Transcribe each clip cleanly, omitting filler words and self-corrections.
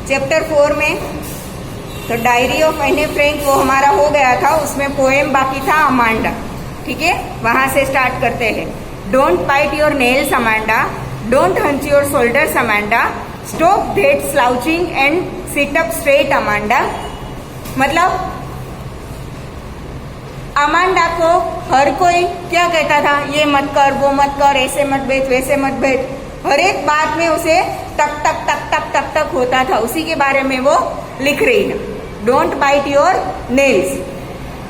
Chapter 4 में तो diary of एने फ्रैंक वो हमारा हो गया था, उसमें पोएम बाकी था अमांडा। ठीक है, वहां से स्टार्ट करते हैं। Don't bite your nails Amanda, don't hunch your shoulders Amanda, stop that slouching and sit up straight Amanda. मतलब अमांडा को हर कोई क्या कहता था, ये मत कर, वो मत कर, ऐसे मत बैठ, वैसे मत बैठ, हर एक बात में उसे टक टक टक टक टक टक होता था। उसी के बारे में वो लिख रही है। डोंट बाइट योर नेल्स,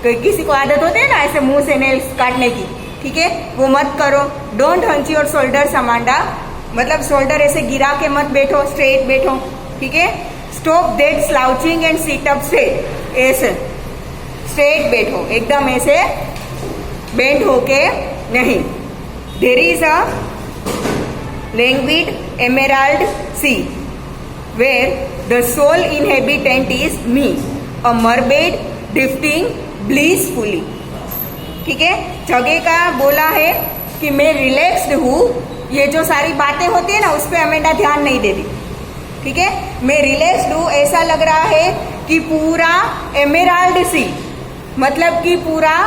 किसी को आदत होती है ना ऐसे मुंह से नेल्स काटने की, ठीक है, वो मत करो। Don't hunch your shoulders Amanda, मतलब शोल्डर ऐसे गिरा के मत बैठो, स्ट्रेट बैठो। ठीक है, stop that slouching and sit up straight, ऐसे स्ट्रेट बैठो, एकदम ऐसे बेंड होके नहीं। There is a languid emerald sea where the sole inhabitant is me, a mermaid drifting blissfully. ठीक है, जगह का बोला है कि मैं रिलैक्स्ड हूँ, ये जो सारी बातें होती है ना उस पर अमेंडा ध्यान नहीं देती। ठीक है, मैं रिलैक्स्ड हूँ, ऐसा लग रहा है कि पूरा एमेराल्ड सी, मतलब कि पूरा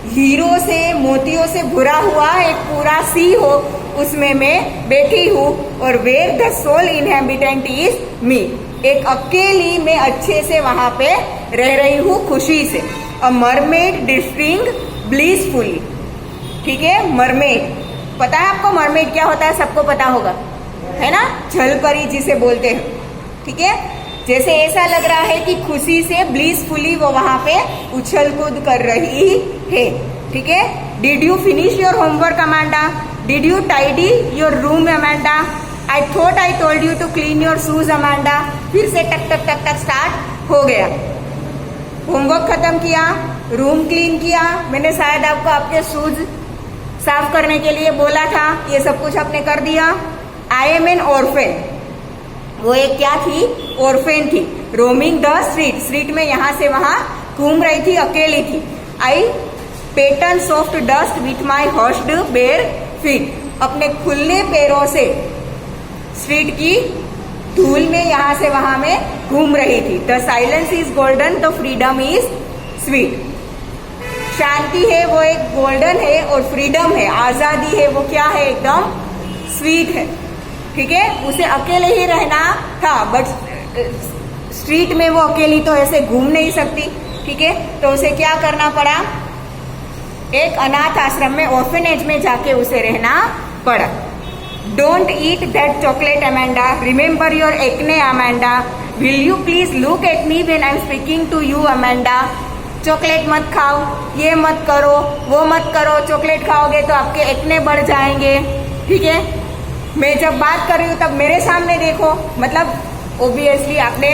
हीरो से मोतियों से भरा हुआ एक पूरा सी हो, उसमें मैं बैठी हूँ। और where the sole inhabitant is me, एक अकेली मैं अच्छे से वहां पे रह रही हूँ खुशी से। अ मरमेड ड्रिफ्टिंग ब्लिसफुली। ठीक है, मरमेड, पता है आपको मरमेड क्या होता है? सबको पता होगा, है ना, जलपरी जिसे बोलते हैं। ठीक है, जैसे ऐसा लग रहा है कि खुशी से ब्लिसफुली वो वहां पे उछल कूद कर रही है। ठीक है, did you finish your homework Amanda, did you tidy your room Amanda, I thought I told you to clean your shoes Amanda. फिर से टक टक टक टक स्टार्ट हो गया। होमवर्क खत्म किया, रूम क्लीन किया, मैंने शायद आपको आपके शूज साफ करने के लिए बोला था, ये सब कुछ आपने कर दिया। आई एम एन ऑर्फेन, वो एक क्या थी? ऑर्फेन थी। रोमिंग द स्ट्रीट, स्ट्रीट में यहाँ से वहां घूम रही थी, अकेली थी। I pattern soft dust with my hushed bare feet, अपने खुले पैरों से स्ट्रीट की धूल में यहाँ से वहां में घूम रही थी। The silence is golden, the freedom is sweet, शांति है वो एक गोल्डन है, और फ्रीडम है, आजादी है वो क्या है? एकदम स्वीट है। ठीक है, उसे अकेले ही रहना था, बट स्ट्रीट में वो अकेली तो ऐसे घूम नहीं सकती। ठीक है, तो उसे क्या करना पड़ा? एक अनाथ आश्रम में, ऑर्फनेज में जाके उसे रहना पड़ा। Don't eat that chocolate Amanda, remember your acne Amanda, will you please look at me when I am speaking to you Amanda. Chocolate मत खाओ, ये मत करो, वो मत करो, चॉकलेट खाओगे तो आपके एक्ने बढ़ जाएंगे। ठीक है, मैं जब बात कर रही हूँ तब मेरे सामने देखो। मतलब ओब्वियसली आपने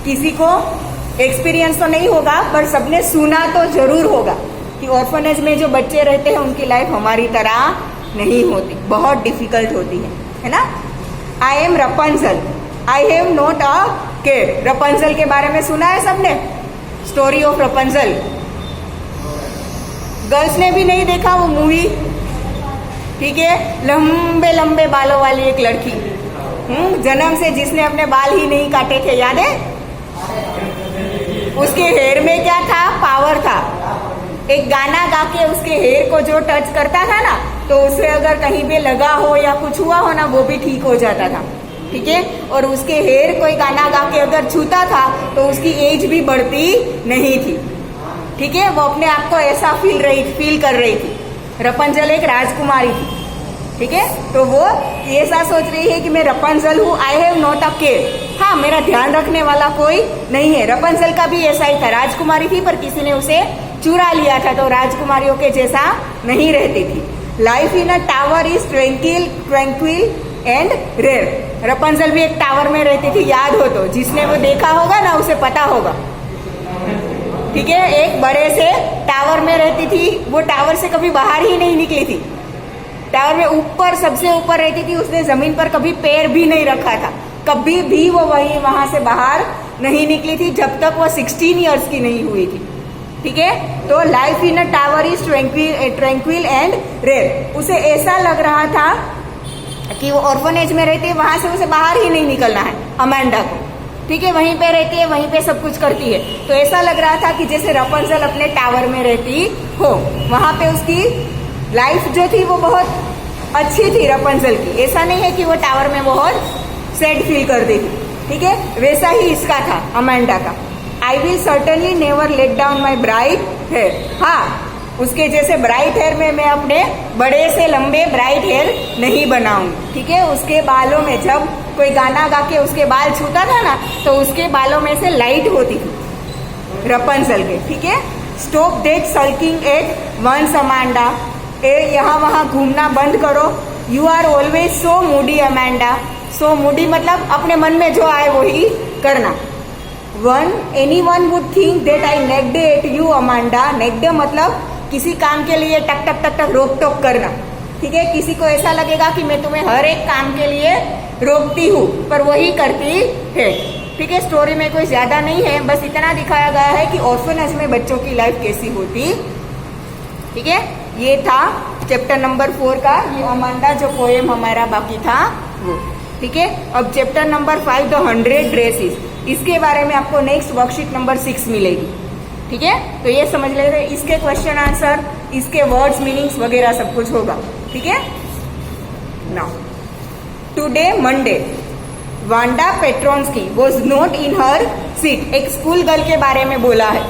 किसी को एक्सपीरियंस तो नहीं होगा, पर सबने सुना तो जरूर होगा कि ऑर्फनेज में जो बच्चे रहते हैं उनकी लाइफ हमारी तरह नहीं होती, बहुत डिफिकल्ट होती है ना। I am Rapunzel, I have not a care. Rapunzel के बारे में सुना है सबने, स्टोरी ऑफ रपंजल। गर्ल्स ने भी नहीं देखा वो मूवी। ठीक है, लंबे लंबे बालों वाली एक लड़की, जन्म से जिसने अपने बाल ही नहीं काटे थे, याद है? उसके हेयर में क्या था? पावर था। एक गाना गा के उसके हेयर को जो टच करता था ना, तो उसे अगर कहीं पे लगा हो या कुछ हुआ हो ना, वो भी ठीक हो जाता था। ठीक है, और उसके हेयर कोई गाना गा के अगर छूता था तो उसकी एज भी बढ़ती नहीं थी। ठीक है, वो अपने आप को ऐसा फील कर रही थी। रपंजल एक राजकुमारी थी। ठीक है, तो वो ऐसा सोच रही है कि मैं रपंजल हूँ, आई हैव नॉट अ केयर। हाँ, मेरा ध्यान रखने वाला कोई नहीं है। रपंजल का भी ऐसा ही था, राजकुमारी थी पर किसी ने उसे चुरा लिया था, तो राजकुमारियों के जैसा नहीं रहती थी। Life in a tower is tranquil and rare. Rapunzel भी एक टावर में रहती थी, याद हो तो, जिसने वो देखा होगा ना उसे पता होगा। ठीक है, एक बड़े से टावर में रहती थी, वो टावर से कभी बाहर ही नहीं निकली थी। टावर में ऊपर, सबसे ऊपर रहती थी, उसने जमीन पर कभी पैर भी नहीं रखा था, कभी भी वो वहां से बाहर नहीं निकली थी जब तक वो 16 इयर्स की नहीं हुई थी। ठीक है, तो life in a tower is tranquil and rare. उसे ऐसा लग रहा था कि वो ऑर्फनेज में रहती है, वहां से उसे बाहर ही नहीं निकलना है अमांडा को, ठीक है, वहीं पे रहती है, वहीं पे सब कुछ करती है। तो ऐसा लग रहा था कि जैसे रपंजल अपने टावर में रहती हो, वहां पे उसकी लाइफ जो थी वो बहुत अच्छी थी रपंजल की। ऐसा नहीं है कि वो टावर में बहुत सैड फील करती थी, ठीक है, वैसा ही इसका था अमांडा का। I will certainly never let down my bright hair, हाँ उसके जैसे ब्राइट हेयर में मैं अपने बड़े से लंबे ब्राइट हेयर नहीं बनाऊंगी, ठीक है। उसके बालों में जब कोई गाना गा के उसके बाल छूता था ना, तो उसके बालों में से लाइट होती थी रपंजल के, ठीक है। Stop that sulking at once Amanda, यहाँ वहाँ घूमना बंद करो। You are always so moody Amanda, so moody मतलब अपने मन में जो आए वही करना। anyone would think that I nagged at you Amanda, nagged मतलब किसी काम के लिए टक टक टक टक रोक टोक करना, ठीक है। किसी को ऐसा लगेगा कि मैं तुम्हें हर एक काम के लिए रोकती हूँ, पर वही करती है, ठीक है। स्टोरी में कोई ज्यादा नहीं है, बस इतना दिखाया गया है कि ऑर्फनेज में बच्चों की लाइफ कैसी होती, ठीक है। ये था चैप्टर नंबर 4 का, ये अमांडा जो पोएम हमारा बाकी था वो, ठीक है। अब चैप्टर नंबर 5 द 100 ड्रेसेस, इसके बारे में आपको नेक्स्ट वर्कशीट नंबर 6 मिलेगी, ठीक है। तो ये समझ लेते, इसके क्वेश्चन आंसर, इसके वर्ड्स मीनिंग्स वगैरह सब कुछ होगा, ठीक है। Now today Monday Wanda Petronski was not in her seat, एक स्कूल गर्ल के बारे में बोला है।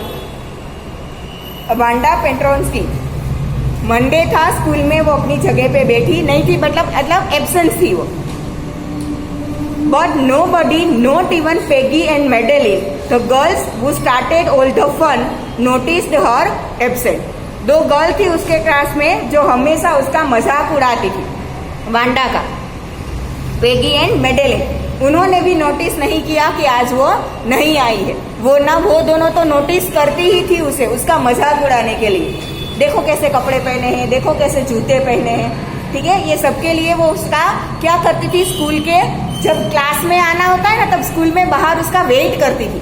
वांडा पेट्रोन्स्की मंडे था, स्कूल में वो अपनी जगह पे बैठी नहीं थी, मतलब एब्सेंट थी वो। But nobody, not even Peggy and Madeline, the girls who started all the fun, noticed her absent. 2 girl थी उसके क्लास में जो हमेशा उसका मजाक उड़ाती थी, वांडा का, पेगी एंड मेडेलिन। उन्होंने भी नोटिस नहीं किया कि आज वो नहीं आई है। वो दोनों तो नोटिस करती ही थी उसे, उसका मजाक उड़ाने के लिए। देखो कैसे कपड़े पहने हैं, देखो कैसे जूते पहने हैं, ठीक है। ये सबके लिए वो उसका क्या करती थी, स्कूल के जब क्लास में आना होता है ना, तब स्कूल में बाहर उसका वेट करती थी,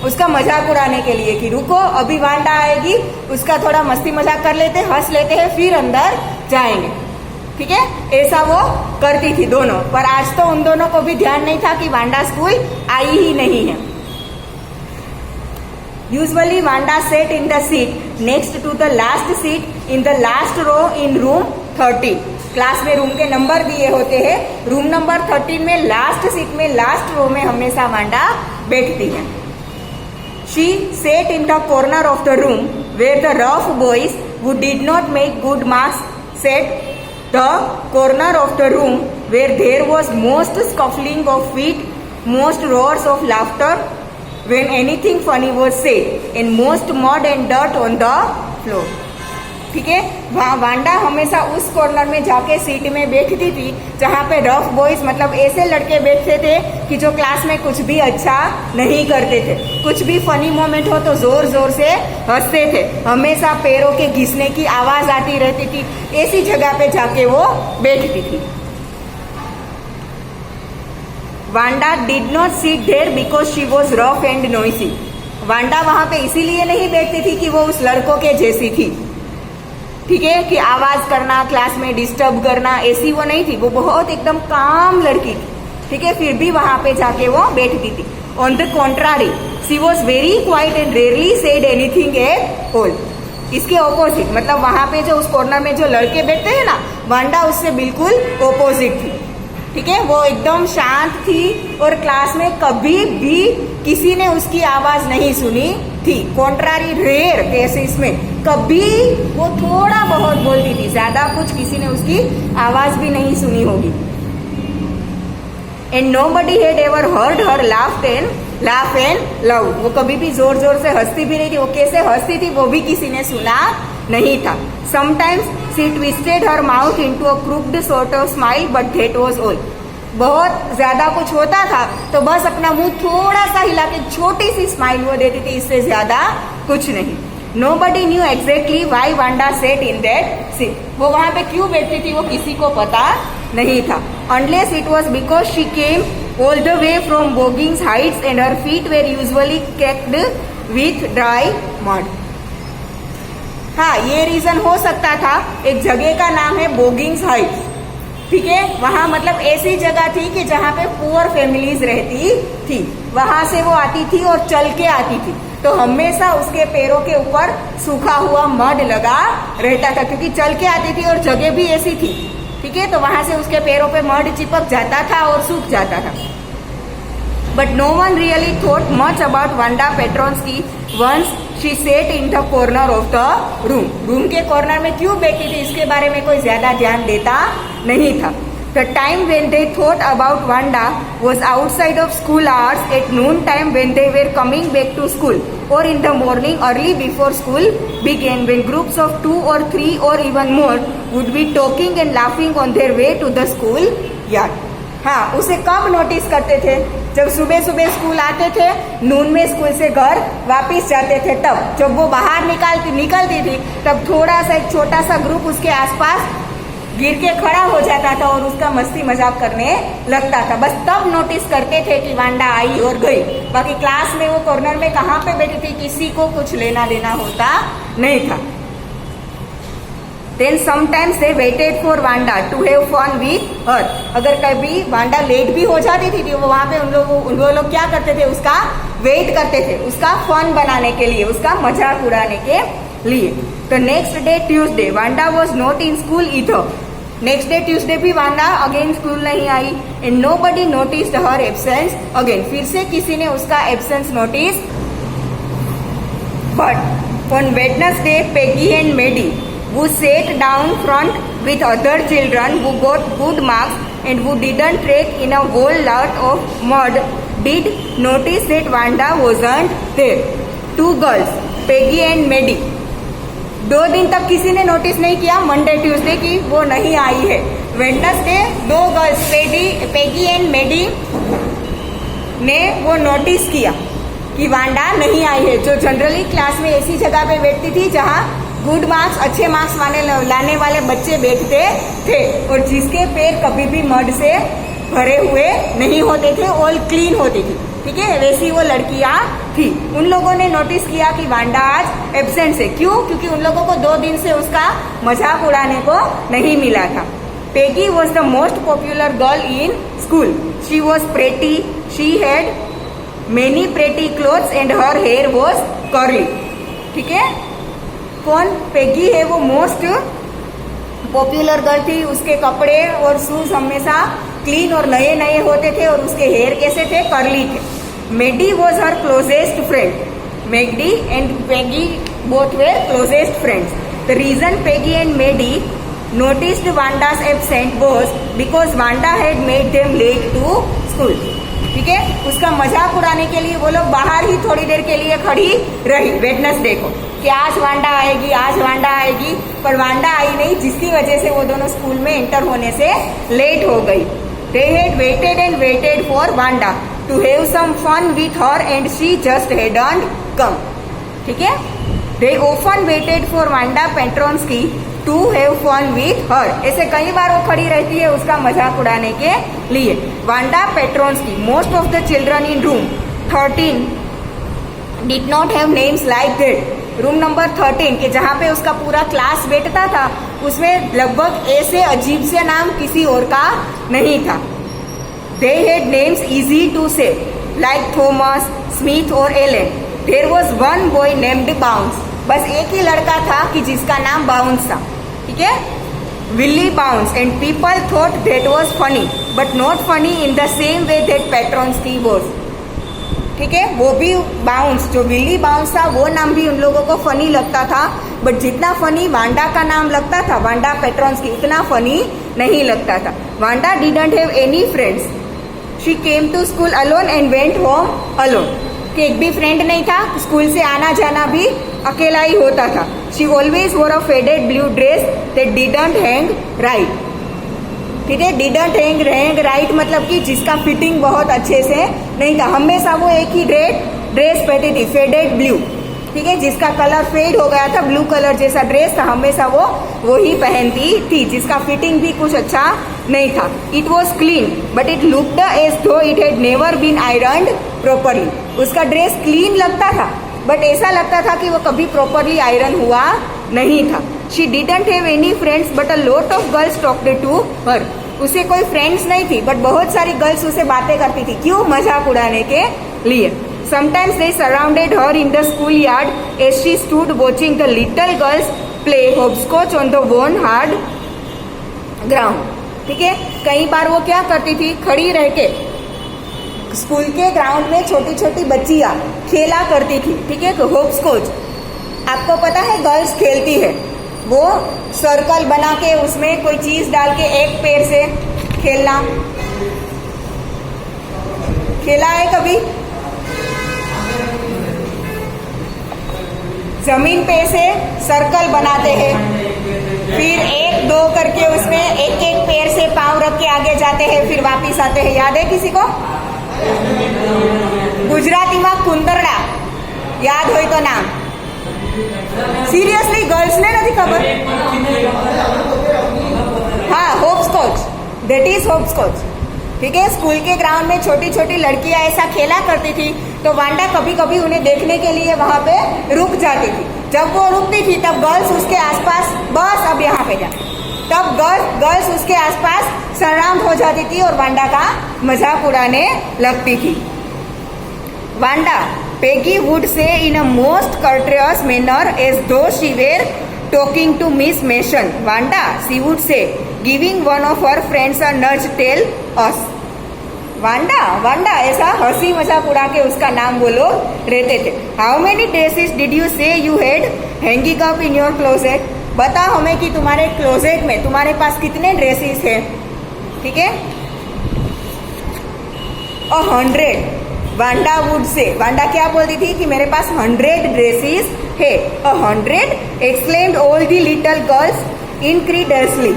उसका मजाक उड़ाने के लिए कि रुको अभी वांडा आएगी, उसका थोड़ा मस्ती मजाक कर लेते, हंस लेते हैं, फिर अंदर जाएंगे, ठीक है। ऐसा वो करती थी दोनों। पर आज तो उन दोनों को भी ध्यान नहीं था कि वांडा स्कूल आई ही नहीं है। Usually Wanda sat in the seat next to the last seat in the last row in room 30। Class में रूम के नंबर दिए होते हैं, रूम नंबर 13 में लास्ट सीट में लास्ट रो में हमेशा वांडा बैठती है। She set in the corner of the room where the rough boys who did not make good marks sat, the corner of the room where there was most scuffling of feet, most roars of laughter when anything funny was said, and most mud and dirt on the floor. ठीक है, Wanda हमेशा उस corner में जाके seat में बैठती थी जहाँ पे रफ बॉयज मतलब ऐसे लड़के बैठते थे कि जो क्लास में कुछ भी अच्छा नहीं करते थे, कुछ भी फनी मोमेंट हो तो जोर जोर से हंसते थे, हमेशा पैरों के घिसने की आवाज आती रहती थी, ऐसी जगह पे जाके वो बैठती थी। Wanda did not sit there because she was rough and noisy. Wanda वहां पे इसीलिए नहीं बैठती थी कि वो उस लड़कों के जैसी थी, ठीक है, कि आवाज करना, क्लास में डिस्टर्ब करना, ऐसी वो नहीं थी। वो बहुत एकदम काम लड़की थी, ठीक है, फिर भी वहां पे जाके वो बैठती थी। On the contrary she was very quiet and rarely said anything at all. इसके ऑपोजिट मतलब वहां पे जो उस कॉर्नर में जो लड़के बैठते हैं ना, वांडा उससे बिल्कुल ऑपोजिट थी, ठीक है। वो एकदम शांत थी और क्लास में कभी भी किसी ने उसकी आवाज नहीं सुनी थी। कॉन्ट्रारी रेयर कैसे इसमें कभी वो थोड़ा बहुत बोलती थी, ज्यादा कुछ किसी ने उसकी आवाज भी नहीं सुनी होगी। And nobody had ever heard her laugh and love. वो कभी भी जोर जोर से हंसती भी नहीं थी, वो कैसे हंसती थी वो भी किसी ने सुना नहीं था। Sometimes she twisted her mouth into a crooked sort of smile but that was all. बहुत ज्यादा कुछ होता था तो बस अपना मुंह थोड़ा सा हिला के छोटी सी स्माइल वो देती थी, इससे ज्यादा कुछ नहीं। Nobody knew exactly why Wanda sat in that seat. वो वहां पे क्यों बैठती थी वो किसी को पता नहीं था। Unless it was because she came all the way from Boggins Heights and her feet were usually caked with dry mud. हाँ, ये रीजन हो सकता था। एक जगह का नाम है बोगिंग्स हाइट्स, ठीक है। वहां मतलब ऐसी जगह थी कि जहाँ पे पुअर फैमिलीज रहती थी, वहां से वो आती थी और चल के आती थी, तो हमेशा उसके पैरों के ऊपर सूखा हुआ मड लगा रहता था, क्योंकि चल के आती थी और जगह भी ऐसी थी, ठीक है। तो वहां से उसके पैरों पे मड चिपक जाता था और सूख जाता था। But no one really thought much about Wanda Petronski once she set in the corner of the room. Room के कॉर्नर में क्यों बैठी थी इसके बारे में कोई ज्यादा ध्यान देता नहीं था। The time when they thought about Wanda was outside of school hours at noon time when they were coming back to school, or in the morning early before school began, when groups of 2 or 3 or even more would be talking and laughing on their way to the school yard. हाँ, उसे कब notice करते थे? जब सुबह सुबह school आते थे, नून में स्कूल से घर वापस जाते थे, तब जब वो बाहर निकलती थी तब थोड़ा सा एक छोटा सा ग्रुप उसके आसपास गिर के खड़ा हो जाता था और उसका मस्ती मजाक करने लगता था। बस तब नोटिस करते थे कि वांडा आई और गई। बाकी क्लास में वो कॉर्नर में कहाँ पे बैठी थी किसी को कुछ लेना देना होता नहीं था। Then sometimes they waited for Wanda to have fun with her. अगर कभी वांडा लेट भी हो जाती थी तो वहाँ पे उन लोग क्या करते थे, उसका वेट करते थे, उसका फन बनाने के लिए, उसका मजाक उड़ाने के लिए। तो next day Tuesday Wanda was not in school either. Next day Tuesday भी वांडा अगेन स्कूल नहीं आई। And nobody noticed her absence again. फिर से किसी ने उसका absence notice. But on Wednesday Peggy and Maddie who sat down front with other children who got good marks and who didn't trek in a whole lot of mud did notice that Wanda wasn't there. 2 girls, Peggy and Maddie. 2 दिन तक किसी ने notice नहीं किया Monday Tuesday की वो नहीं आई है। वेडनेसडे 2 गर्ल्स पेगी एंड मेडी ने वो नोटिस किया कि वांडा नहीं आई है, जो जनरली क्लास में ऐसी जगह पे बैठती थी जहाँ गुड मार्क्स अच्छे मार्क्स लाने वाले बच्चे बैठते थे और जिसके पैर कभी भी मड से भरे हुए नहीं होते थे, ऑल क्लीन होती थी, ठीक है। वैसी वो लड़कियां थी। उन लोगों ने नोटिस किया कि वांडा आज एब्सेंट है। क्यों? क्योंकि उन लोगों को 2 दिन से उसका मजाक उड़ाने को नहीं मिला था। Peggy was the most popular girl in school. She was pretty, she had many pretty clothes and her hair was curly, ठीक है। कौन? पेगी है, वो मोस्ट पॉपुलर गर्ल थी। उसके कपड़े और शूज हमेशा क्लीन और नए नए होते थे और उसके हेयर कैसे थे? कर्ली थे। Maddie was her closest friend. Maddie and Peggy both were closest friends. The reason Peggy and Maddie noticed Wanda's absent was because Wanda had made them late to school, ठीक है। उसका मजाक उड़ाने के लिए वो लोग बाहर ही थोड़ी देर के लिए खड़ी रही वेडनेसडे को कि आज वांडा आएगी, आज वांडा आएगी, पर वांडा आई नहीं, जिसकी वजह से वो दोनों स्कूल में एंटर होने से लेट हो गई। They had waited and waited for Wanda to have some fun with her and she just hadn't come, ठीक है। They often waited for Wanda Petronsky to have fun with her. ऐसे कई बार वो खड़ी रहती है उसका मजाक उड़ाने के लिए। Wanda Petronsky, most of the children in room 13 did not have names like that. Room number 13 के जहाँ पे उसका पूरा क्लास बैठता था उसमें लगभग ऐसे अजीब से नाम किसी और का नहीं था। They had names easy to say like Thomas, Smith और Ellen. There was one boy named Bounce. बस एक ही लड़का था कि जिसका नाम बाउंस था, ठीक है, Willie bounce. And people thought that was funny but not funny in the same way that Petronski was, ठीक है। वो भी बाउंस, जो विली बाउंस था, वो नाम भी उन लोगों को फनी लगता था, बट जितना फनी वांडा का नाम लगता था, वांडा पेट्रोन्स्की, उतना फनी नहीं लगता था। Wanda didn't have any friends. She came to school alone and went home alone. कि एक भी फ्रेंड नहीं था, स्कूल से आना जाना भी अकेला ही होता था। She always wore a faded blue dress that didn't hang right, ठीक है। डिडंट हैंग राइट मतलब कि जिसका फिटिंग बहुत अच्छे से नहीं था। हमेशा वो एक ही ड्रेस पहनती थी, फेडेड ब्लू, ठीक है, जिसका कलर फेड हो गया था, ब्लू कलर जैसा ड्रेस था, हमेशा वो ही पहनती थी, जिसका फिटिंग भी कुछ अच्छा नहीं था। It was clean but it looked as though it had never been ironed properly. उसका ड्रेस क्लीन लगता था बट ऐसा लगता था कि वो कभी प्रॉपरली आयरन हुआ नहीं था। She didn't have any friends but a lot of girls talked to her. उसे कोई फ्रेंड्स नहीं थी, बट बहुत सारी गर्ल्स उसे बातें करती थी। क्यों? मजाक उड़ाने के लिए। Sometimes they surrounded her in the schoolyard as she stood watching the little girls play hopscotch on the worn hard ground. ठीक है, कई बार वो क्या करती थी, खड़ी रह के स्कूल के ग्राउंड में छोटी छोटी बच्चियां खेला करती थी। ठीक है, होप्सकॉच आपको पता है गर्ल्स खेलती है, वो सर्कल बना के उसमें कोई चीज डाल के एक पैर से खेलना, खेला है कभी? जमीन पे से सर्कल बनाते हैं, फिर एक दो करके उसमें एक एक पैर से पांव रख के आगे जाते हैं, फिर वापिस आते हैं। याद है किसी को? गुजराती में कुंदरड़ा याद हो तो नाम। सीरियसली गर्ल्स ने नहीं खबर? हाँ, होप्सकॉच, दैट इज होप्सकॉच। ठीक है, स्कूल के ग्राउंड में छोटी छोटी लड़कियां ऐसा खेला करती थी, तो वांडा कभी कभी उन्हें देखने के लिए वहां पे रुक जाती थी। जब वो रुकती थी तब गर्ल्स उसके आसपास, बस अब यहाँ पे जा, तब गर्ल्स उसके आसपास सराउंड हो जाती थी और वांडा का मजाक उड़ाने लगती थी। Wanda, Peggy would say in a most courteous manner as though she were talking to Miss Mason. Wanda, she would say, giving one of her friends a nudge, tell us. Wanda ऐसा हंसी मजाक उड़ा के उसका नाम वो लोग रहते थे। How many dresses did you say you had hanging up in your closet? बताओ हमें कि तुम्हारे क्लोजेट में तुम्हारे पास कितने ड्रेसेस हैं। ठीक है, 100। वांडा वुड से, वांडा क्या बोलती थी कि मेरे पास 100 ड्रेसेस है। 100 exclaimed all the little girls incredulously.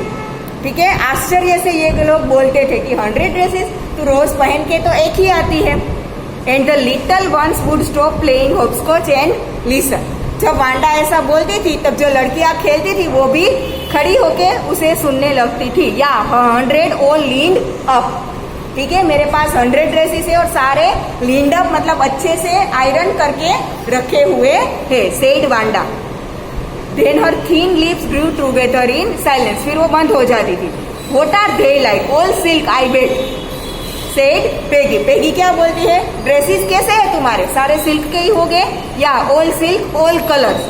ठीक है, आश्चर्य से ये लोग बोलते थे कि 100 ड्रेसेस तो रोज पहन के तो एक ही आती है। And the little ones would stop playing hopscotch and listen. जब वांडा ऐसा बोलती थी तब जो लड़कियां खेलती थी वो भी खड़ी होके उसे सुनने लगती थी। या 100 ऑल लीन्ड अप। ठीक है, मेरे पास 100 ड्रेसेस है और सारे लीन्ड अप मतलब अच्छे से आयरन करके रखे हुए है, said Wanda. Then her thin lips grew together in silence. फिर वो बंद हो जाती थी। What are they like? All silk I bet, said Peggy. Peggy क्या बोलती है? ड्रेसेस कैसे है तुम्हारे? सारे सिल्क के ही हो गए? या ऑल सिल्क ऑल कलर्स,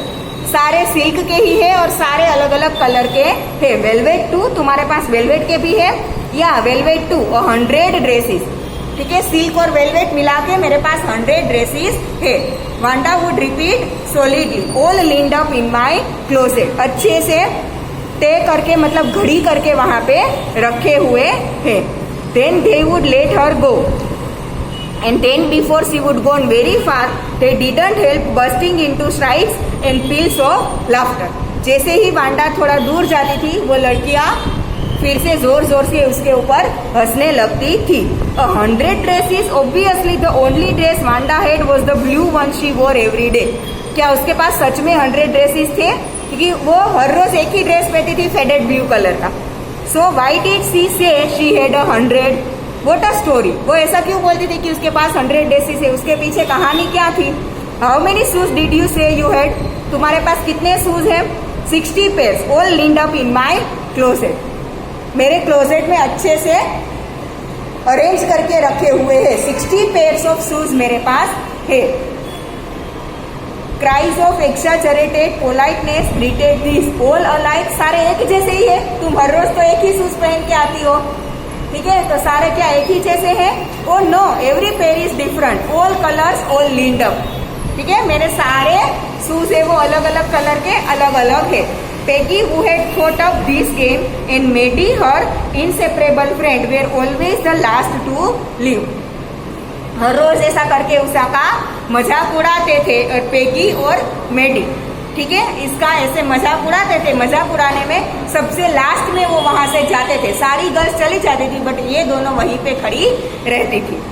सारे सिल्क के ही है और सारे अलग अलग कलर के है। वेलवेट टू, तुम्हारे पास वेलवेट के भी है? या वेलवेट टू 100 ड्रेसेस। ठीक है, सिल्क और वेलवेट मिला के मेरे पास 100 ड्रेसेस है। Wanda would repeat solidly, all lined up in my closet. अच्छे से तय करके मतलब घड़ी करके वहां पे रखे हुए है। Then they would let her go and then before she would gone very far they didn't help bursting into shrieks and peals of laughter. जैसे ही वांडा थोड़ा दूर जाती थी वो लड़कियां फिर से जोर जोर से उसके ऊपर हंसने लगती थी। 100 dresses, obviously the only dress Wanda had was the blue one she wore every day. क्या उसके पास सच में 100 ड्रेसेस थे? क्योंकि वो हर रोज एक ही ड्रेस पहनती थी, फेडेड ब्लू कलर का। सो व्हाई डिड शी से she had 100? What a story. वो ऐसा क्यों बोलती थी कि उसके पास 100 ड्रेसेस है? उसके पीछे कहानी क्या थी? How many shoes did you say you had? तुम्हारे पास कितने शूज है? 60 pairs, all lined up in my closet. मेरे क्लोजेट में अच्छे से अरेंज करके रखे हुए हैं। 60 पेयर्स ऑफ शूज मेरे पास है। Cries of exaggerated politeness greeted this all alike. सारे एक जैसे ही है, तुम हर रोज तो एक ही शूज पहन के आती हो। ठीक है, तो सारे क्या एक ही जैसे हैं? Oh no, every pair is different, all colours all lined up. ठीक है, मेरे सारे शूज है वो अलग अलग कलर के अलग अलग है। Peggy, who had thought of this game and Maddie, her inseparable friend, were always the last to leave. हर रोज ऐसा करके उसका मजाक उड़ाते थे और पेगी और मेडी। ठीक है, इसका ऐसे मजाक उड़ाते थे। मजाक उड़ाने में सबसे लास्ट में वो वहां से जाते थे। सारी गर्ल्स चली जाती थी बट ये दोनों वहीं पे खड़ी रहती थी।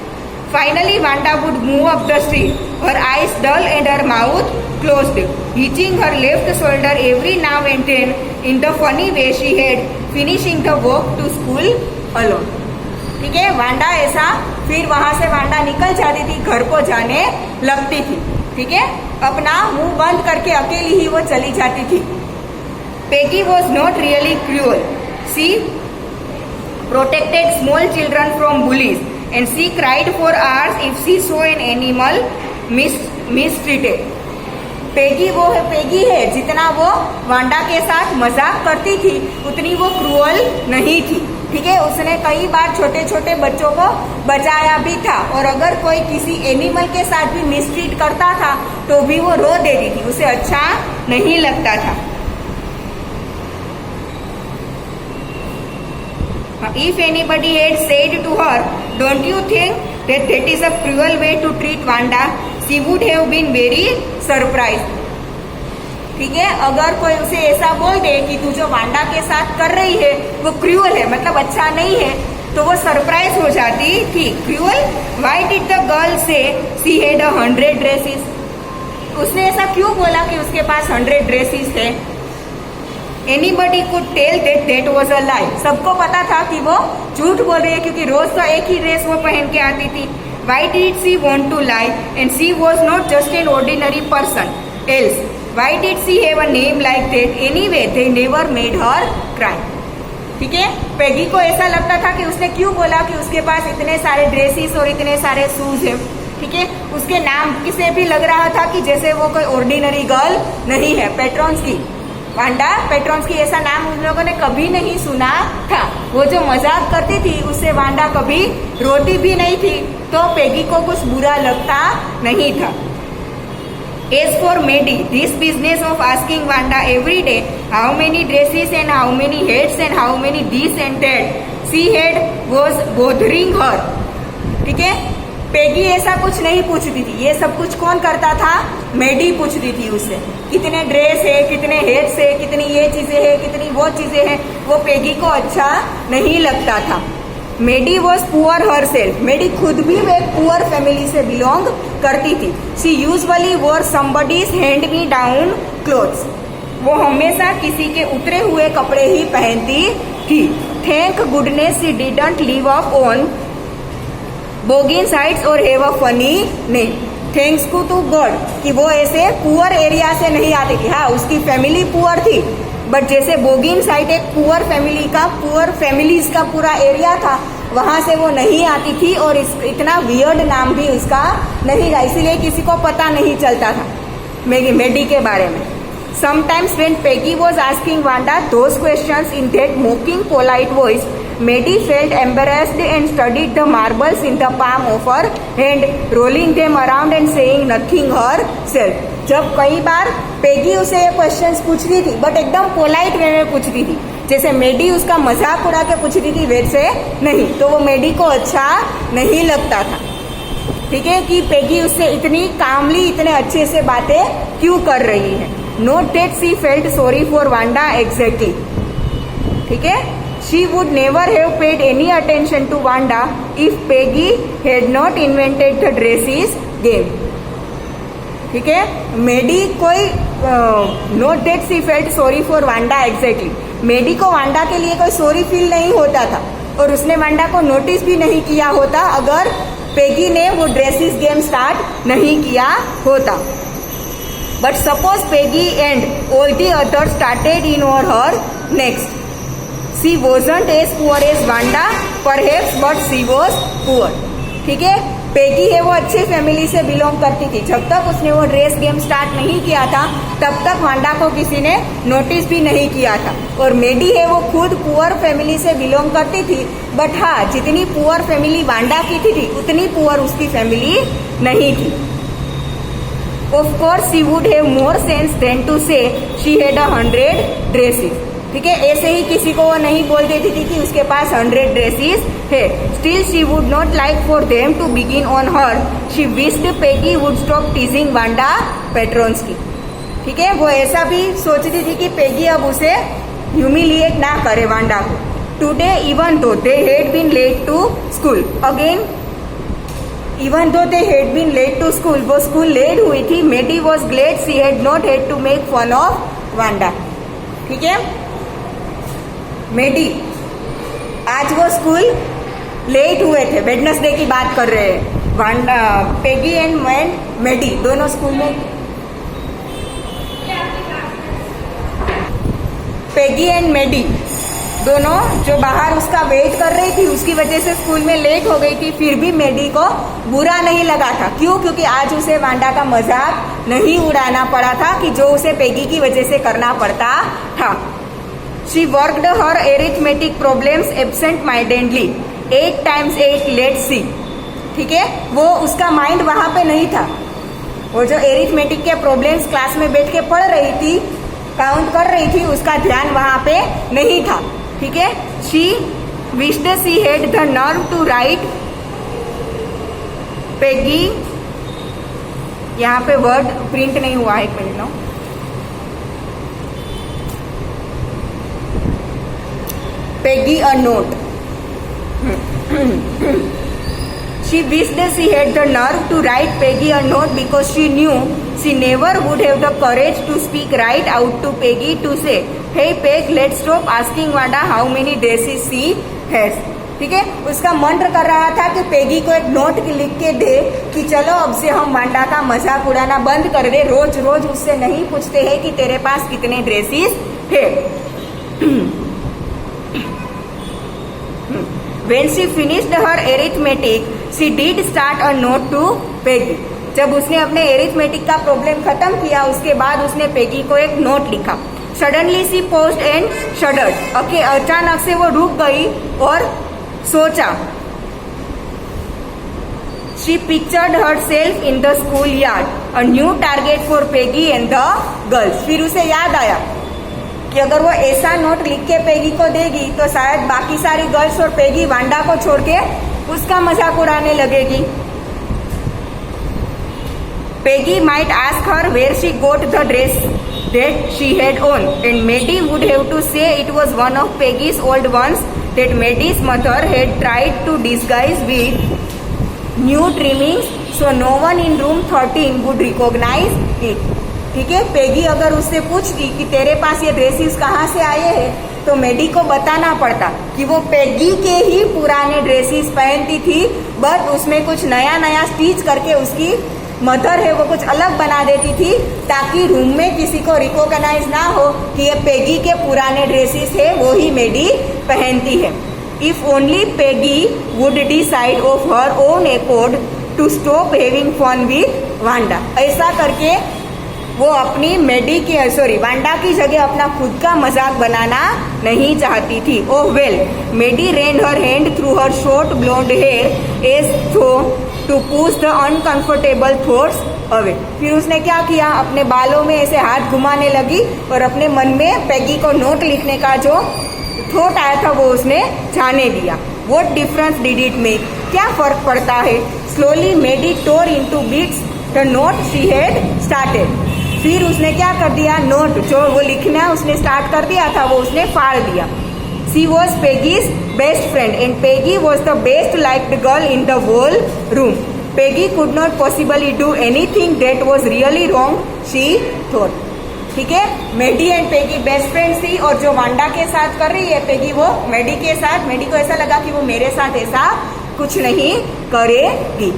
Finally, Wanda would move up the street, her eyes dull and her mouth closed, hitching her left shoulder every now and then in the funny way she had finishing the walk to school alone. ठीक है, Wanda ऐसा फिर वहां से Wanda निकल जाती थी, घर को जाने लगती थी। ठीक है, अपना मुंह बंद करके अकेली ही वो चली जाती थी। Peggy was not really cruel. She protected small children from bullies, and she cried for hours if she saw an animal mistreated. Peggy है, जितना वो वांडा के साथ मजाक करती थी उतनी वो क्रूअल नहीं थी, ठीक है। उसने कई बार छोटे छोटे बच्चों को बचाया भी था, और अगर कोई किसी एनिमल के साथ भी मिसट्रीट करता था तो भी वो रो देती थी, उसे अच्छा नहीं लगता था। If anybody had said to her, "Don't you think that is a cruel way to treat Wanda?" she would have been very surprised. ठीक है, अगर कोई उसे ऐसा बोल दे कि तू जो वांडा के साथ कर रही है वो क्रूअल है, मतलब अच्छा नहीं है, तो वो सरप्राइज हो जाती थी। Cruel? Why did the girl say she had 100 dresses? उसने ऐसा क्यों बोला कि उसके पास 100 ड्रेसेस है? Anybody could tell that was a lie. सबको पता था कि वो झूठ बोल रही है, क्योंकि रोज तो एक ही ड्रेस वो पहन के आती थी। Why did she want to lie? And she was not just an ordinary person. Else, why did she have a name like that? Anyway, they never made her cry. ठीक है, पेगी को ऐसा लगता था कि उसने क्यों बोला कि उसके पास इतने सारे ड्रेसेस और इतने सारे शूज है, ठीक है। उसके नाम से भी लग रहा था कि जैसे वो कोई ऑर्डिनरी गर्ल नहीं है। पेट्रोन्स्की, वांडा पेट्रोन्स्की, ऐसा नाम उन लोगों ने कभी नहीं सुना था। वो जो मजाक करती थी उससे वांडा कभी रोती भी नहीं थी, तो पेगी को कुछ बुरा लगता नहीं था। As for Maddie, this business of asking Wanda every day how many dresses and how many hats and how many this and that she had was bothering her. ठीक है, पेगी ऐसा कुछ नहीं पूछती थी, ये सब कुछ कौन करता था? मेडी पूछती थी उससे, कितने ड्रेस है, कितने हेड्स है, कितनी ये चीजें है, कितनी वो चीजें हैं। वो पेगी को अच्छा नहीं लगता था। मेडी वॉज पुअर हर सेल्फ, मेडी खुद भी एक पुअर फैमिली से बिलोंग करती थी। She usually war somebody's hand me down clothes, वो हमेशा किसी के उतरे हुए कपड़े ही पहनती थी। Thank goodness she didn't live up on Boggin sides और have a funny name. Thanks to God कि वो ऐसे पुअर एरिया से नहीं आती थी। हाँ, उसकी फैमिली पुअर थी, बट जैसे बोगिन साइड एक पुअर फैमिलीज का पूरा एरिया था, वहां से वो नहीं आती थी, और इतना वियर्ड नाम भी उसका नहीं था, इसीलिए किसी को पता नहीं चलता था मेडी के बारे में। Sometimes when Peggy was asking Wanda those questions in that mocking, polite voice, Maddie felt embarrassed and studied the marbles in the palm of her hand, rolling them around and saying nothing herself. जब कई बार Peggy उसे ये questions पूछती थी, but एकदम polite way में पूछती थी, जैसे मेडी उसका मजाक उड़ा के पूछती थी वैसे नहीं, तो वो मेडी को अच्छा नहीं लगता था। ठीक है, कि पेगी उससे इतनी कामली, इतने अच्छे से बातें क्यों कर रही है। Not that she felt sorry for Wanda exactly, ठीक है। She would never have paid any attention to Wanda if Peggy had not invented the dresses game, ठीक है। मेडी कोई not that she felt sorry for Wanda exactly, Maddie को Wanda के लिए कोई sorry feel नहीं होता था, और उसने वांडा को नोटिस भी नहीं किया होता अगर पेगी ने वो ड्रेसेस गेम स्टार्ट नहीं किया होता। But suppose Peggy and all the others started in on her next, she wasn't as poor as Wanda perhaps, but she was poor, ठीक है। पेगी है वो अच्छी फैमिली से बिलोंग करती थी, जब तक उसने वो ड्रेस गेम स्टार्ट नहीं किया था तब तक वांडा को किसी ने नोटिस भी नहीं किया था। और मेडी है वो खुद पुअर फैमिली से बिलोंग करती थी, बट हाँ, जितनी पुअर फैमिली वांडा की थी उतनी पुअर उसकी फैमिली नहीं थी। Of course she would have more sense than to say she had 100 dresses, ठीक है। ऐसे ही किसी को वो नहीं बोल देती थी कि उसके पास 100 ड्रेसेस है। Still she would not like for them to begin on her, she wished Peggy would stop teasing Wanda Petronski, ठीक है। वो ऐसा भी सोचती थी कि पेगी अब उसे ह्यूमिलिएट ना करे वांडा को। Today even though they had been late to school, again even though they had been late to school, वो स्कूल लेट हुई थी। Maddie was glad she had not had to make fun of Wanda, ठीक है। मेडी आज वो school late हुए थे, Wednesday की बात कर रहे हैं। वांडा, पेगी एंड मेडी दोनों स्कूल में, पेगी एंड मेडी दोनों जो बाहर उसका वेट कर रही थी, उसकी वजह से स्कूल में लेट हो गई थी, फिर भी मेडी को बुरा नहीं लगा था। क्यों? क्योंकि आज उसे वांडा का मजाक नहीं उड़ाना पड़ा था कि जो उसे पेगी की वजह से करना पड़ता था। She worked her arithmetic problems absent mindedly 8 times 8 let's see. ठीक है, वो उसका माइंड वहां पे नहीं था। वो जो एरिथमेटिक के प्रॉब्लम्स क्लास में बैठ के पढ़ रही थी, काउंट कर रही थी, उसका ध्यान वहां पे नहीं था। ठीक है, she wished she had the nerve to write Peggy, यहाँ पे वर्ड प्रिंट नहीं हुआ है, 1 मिनट लो। Peggy a note. She wished she had the nerve to write Peggy a note because she knew she never would have the courage to speak right out to Peggy to say, "Hey Peg, let's stop asking Wanda how many dresses she has." ठीक है, उसका मंत्र कर रहा था कि Peggy को एक नोट लिख के दे कि चलो अब से हम वांडा का मजाक उड़ाना बंद कर दे, रोज रोज उससे नहीं पूछते हैं कि तेरे पास कितने ड्रेसेस है। When she finished her arithmetic, she did start a note to Peggy. जब उसने अपने एरिथमेटिक का प्रॉब्लम खत्म किया, उसके बाद उसने पेगी को एक नोट लिखा। Suddenly she paused and shuddered. Okay, अचानक से वो रुक गई और सोचा। She pictured herself in the schoolyard, a new target for Peggy and the girls. फिर उसे याद आया कि अगर वो ऐसा नोट लिख के पेगी को देगी तो शायद बाकी सारी गर्ल्स और पेगी वांडा को छोड़ के उसका मजाक उड़ाने लगेगी। Peggy might ask her where she got the dress that she had on and Maddie would have to say it was one of Peggy's old ones that Maddie's mother had tried to disguise with new trimmings so no one in room 13 would recognise it. ठीक है, Peggy अगर उससे पूछती कि तेरे पास ये dresses कहाँ से आए हैं, तो मेडी को बताना पड़ता कि वो पेगी के ही पुराने ड्रेसेस पहनती थी, बट उसमें कुछ नया नया स्टिच करके उसकी मदर है वो कुछ अलग बना देती थी, ताकि रूम में किसी को रिकॉग्नाइज ना हो कि ये पेगी के पुराने ड्रेसेस है, वो ही मेडी पहनती है। If only Peggy would decide of her own accord to stop having fun with Wanda, ऐसा करके वो अपनी वांडा की जगह अपना खुद का मजाक बनाना नहीं चाहती थी। Oh well, Maddie ran her hand through her short blonde hair as though to push the uncomfortable thoughts away. फिर उसने क्या किया, अपने बालों में ऐसे हाथ घुमाने लगी और अपने मन में पेगी को नोट लिखने का जो थॉट आया था वो उसने जाने दिया। What difference did it make, क्या फर्क पड़ता है। Slowly Maddie tore into bits the note she had started. फिर उसने क्या कर दिया, नोट जो वो लिखना उसने स्टार्ट कर दिया था वो उसने फाड़ दिया। She was Peggy's best friend and Peggy was the best liked girl in the whole room. Peggy could not possibly do anything that was really wrong, she thought. ठीक है, Maddie and Peggy best friend थी और जो Wanda के साथ कर रही है पेगी, वो मेडी के साथ, मेडी को ऐसा लगा कि वो मेरे साथ ऐसा कुछ नहीं करेगी।